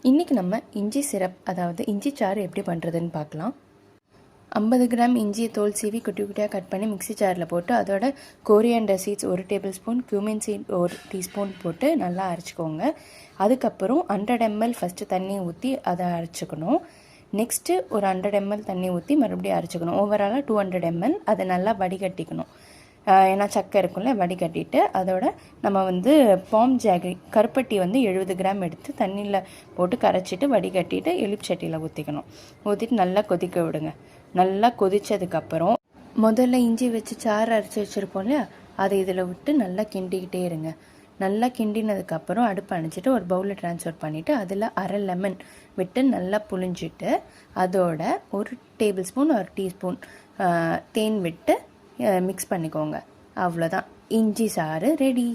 இன்றைக்கி நம்ம இஞ்சி சிரப் அதாவது இஞ்சி சாறு எப்படி பண்ணுறதுன்னு பார்க்கலாம். 50 கிராம் இஞ்சியை தோல் சீவி குட்டி குட்டியாக கட் பண்ணி மிக்ஸி ஜாரில் போட்டு அதோட coriander seeds 1 tablespoon, cumin seed 1 teaspoon போட்டு நல்லா அரைச்சிக்கோங்க. அதுக்கப்புறம் 100 ml ஃபஸ்ட்டு தண்ணி ஊற்றி அதை அரைச்சிக்கணும். நெக்ஸ்ட்டு ஒரு 100 ml தண்ணி ஊற்றி மறுபடியும் அரைச்சிக்கணும். ஓவராலாக 200 ml அதை நல்லா வடிகட்டிக்கணும். ஏன்னா சக்கை இருக்கும்ல, வடிகட்டிட்டு அதோட நம்ம பாம் ஜாகரி கருப்பட்டி 70 கிராம் எடுத்து தண்ணியில் போட்டு கரைச்சிட்டு வடிகட்டிட்டு எலுமிச்சட்டியில் ஊற்றிக்கணும். ஊற்றிட்டு நல்லா கொதிக்க விடுங்க. நல்லா கொதித்ததுக்கப்புறம் முதல்ல இஞ்சி வச்சு சாறு அரைச்சி வச்சுருப்போம் இல்லையா, அதை இதில் விட்டு நல்லா கிண்டிக்கிட்டே இருங்க. நல்லா கிண்டினதுக்கப்புறம் அடுப்பு அணைச்சிட்டு ஒரு பவுலில் ட்ரான்ஸ்ஃபர் பண்ணிவிட்டு அதில் அரை லெமன் விட்டு நல்லா புழிஞ்சிட்டு அதோட 1 டேபிள் ஸ்பூன் 1 டீஸ்பூன் தேன் விட்டு மிக்ஸ் பண்ணிக்கோங்க. அவ்வளோதான், இஞ்சி சாறு ரெடி.